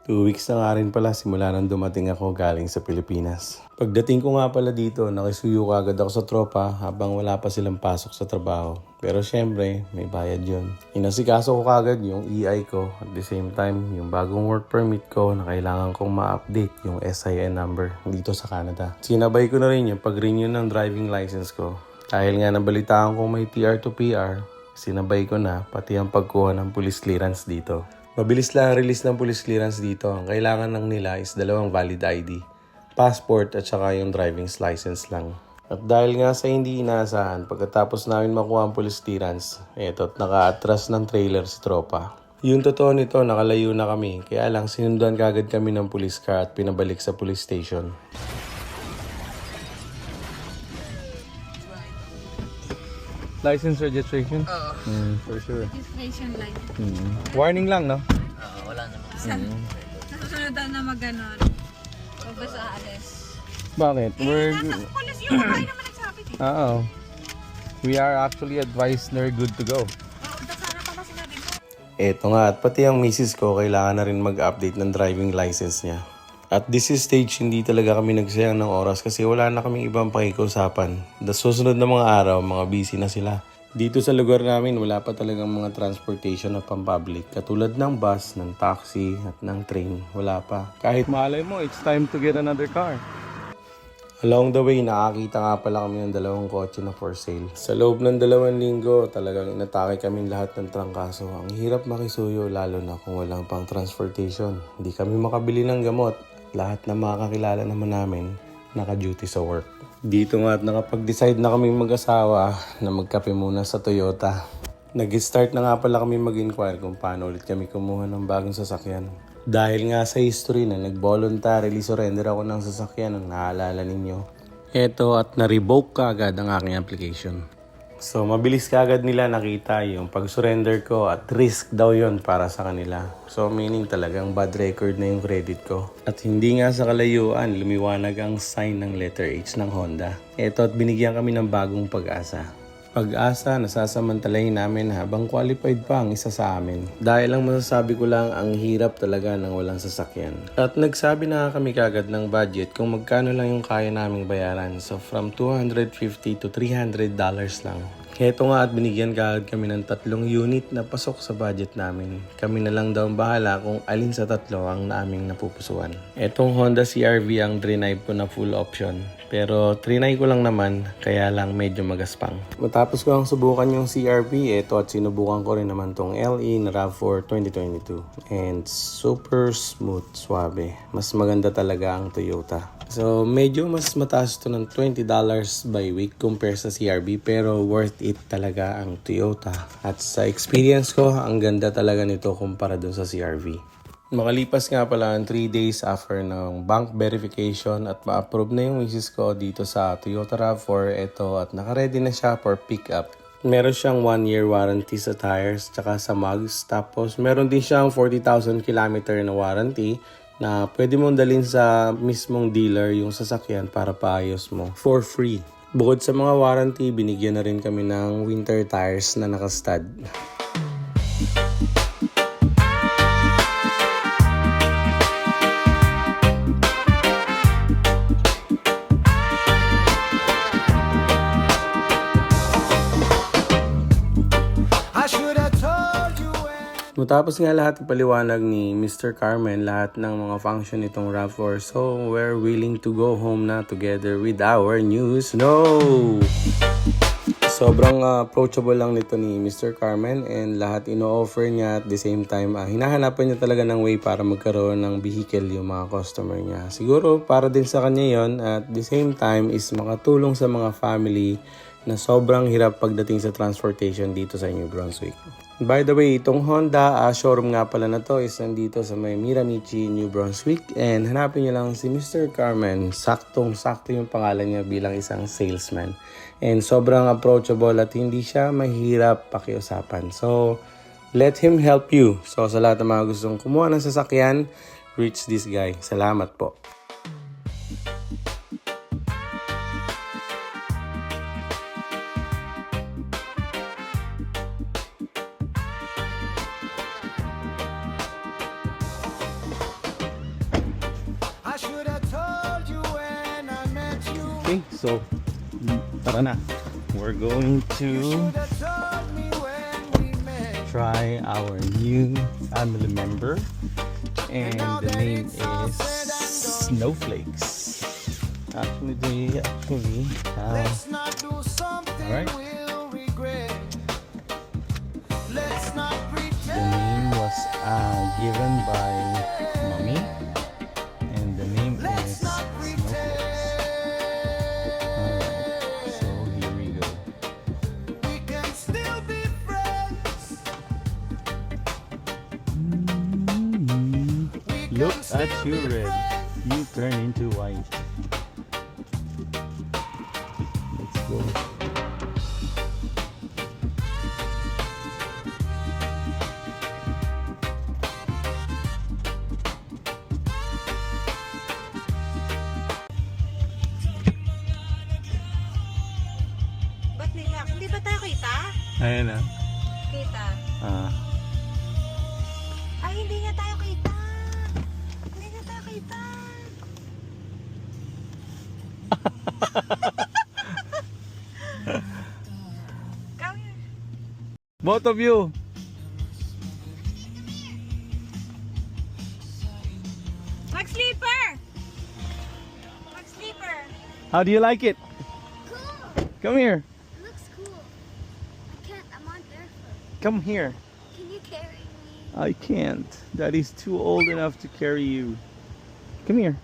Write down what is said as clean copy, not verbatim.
2 weeks na nga rin pala simula nang dumating ako galing sa Pilipinas. Pagdating ko nga pala dito, nakisuyo agad ako sa tropa habang wala pa silang pasok sa trabaho. Pero syempre, may bayad yun. Inasikaso ko kagad yung EI ko at the same time yung bagong work permit ko na kailangan kong ma-update yung SIN number dito sa Canada. Sinabay ko na rin yung pag-renew ng driving license ko. Dahil nga nabalitaan ko may TR to PR, sinabay ko na pati ang pagkuha ng police clearance dito. Mabilis lang release ng police clearance dito. Ang kailangan lang nila is 2 valid ID, passport at saka yung driving license lang. At dahil nga sa hindi inaasahan, pagkatapos namin makuha ang police clearance, eto't naka-atras ng trailer si tropa. Yung totoo nito, nakalayo na kami. Kaya lang sinundan kagad kami ng police car at pinabalik sa police station. License registration? Oo. For sure. Registration line. Warning lang, no? Oo, wala naman. Nasusunod na mag-ganon. Huwag ba sa alis? Bakit? Nasa police yun. Tayo naman nagsabi. Oo. We are actually advised na we're good to go. Oo, sana pala sinabi mo. Eto nga, at pati ang misis ko kailangan na rin mag-update ng driving license niya. At this stage, hindi talaga kami nagsayang ng oras kasi wala na kaming ibang pakikiusapan. Susunod na mga araw, mga busy na sila. Dito sa lugar namin, wala pa talagang mga transportation na pang-public. Katulad ng bus, ng taxi, at ng train, wala pa. Kahit malay mo, it's time to get another car. Along the way, nakakita nga pala kami ng 2 kotse na for sale. Sa loob ng 2 linggo, talagang inatake kami lahat ng trangkaso. Ang hirap makisuyo, lalo na kung walang pang transportation. Hindi kami makabili ng gamot. Lahat na mga kakilala naman namin, naka-duty sa work. Dito nga at nakapag-decide na kaming mag-asawa na magkape muna sa Toyota. Nag-start na nga pala kami mag-inquire kung paano ulit kami kumuha ng bagong sasakyan. Dahil nga sa history na nag-voluntarily surrender ako ng sasakyan ang naalala ninyo. Eto at na-revoke ka agad ang aking application. So mabilis ka agad nila nakita yung pag-surrender ko at risk daw yon para sa kanila. So meaning talagang bad record na yung credit ko. At hindi nga sa kalayuan, lumiwanag ang sign ng letter H ng Honda. Eto at binigyan kami ng bagong pag-asa. Pag-asa na sasamantalahin namin habang qualified pa ang isa sa amin. Dahil lang masasabi ko lang ang hirap talaga ng walang sasakyan. At nagsabi na kami kagad ng budget kung magkano lang yung kaya naming bayaran. So from $250 to $300 lang. Heto nga at binigyan kagad kami ng 3 unit na pasok sa budget namin. Kami na lang daw ang bahala kung alin sa 3 ang naming napupusuan. Etong Honda CR-V ang drive ko na full option. Pero trinay ko lang naman, kaya lang medyo magaspang. Matapos ko ang subukan yung CR-V, eto at sinubukan ko rin naman tong LE na RAV4 2022. And super smooth, suabe. Mas maganda talaga ang Toyota. So medyo mas mataas to ng $20 by week compare sa CR-V pero worth it talaga ang Toyota. At sa experience ko, ang ganda talaga nito kumpara dun sa CR-V. Makalipas nga pala ang 3 days after ng bank verification at ma-approve na yung misis ko dito sa Toyota RAV4 ito at nakaready na siya for pick-up. Meron siyang 1-year warranty sa tires tsaka sa mugs. Tapos meron din siyang 40,000 km na warranty na pwede mong dalhin sa mismong dealer yung sasakyan para paayos mo for free. Bukod sa mga warranty, binigyan na rin kami ng winter tires na nakastud. Matapos nga lahat ng paliwanag ni Mr. Carmen, lahat ng mga function nitong RAV4, so we're willing to go home na together with our new Snow. Sobrang approachable lang nito ni Mr. Carmen and lahat ino-offer niya at the same time, hinahanapan niya talaga ng way para magkaroon ng vehicle yung mga customer niya. Siguro para din sa kanya yon at the same time is makatulong sa mga family na sobrang hirap pagdating sa transportation dito sa New Brunswick. By the way, itong Honda showroom nga pala na to is nandito sa may Miramichi, New Brunswick and hanapin niyo lang si Mr. Carmen. Saktong-sakto yung pangalan niya bilang isang salesman. And sobrang approachable at hindi siya mahirap pakiusapan. So, let him help you. So, sa lahat ng mga gustong kumuha ng sasakyan, reach this guy. Salamat po. Okay, so tara na. We're going to try our new family member, and the name is Snowflakes. Actually, they have. All right. The name was given by mommy, and the name is Snowflakes. Alright, so here we go. Look at you, Red. You turn into white. Let's go. Ba't nila? Hindi ba tayo kita? Ayan na. Kita. Ay, hindi nga tayo kita. Hindi nga tayo kita. Come here. Both of you. Mag-sleeper! Mag-sleeper! How do you like it? Cool. Come here. It looks cool. I can't. I'm on barefoot. Come here. Can you carry me? I can't. Daddy's too old enough to carry you. Come here.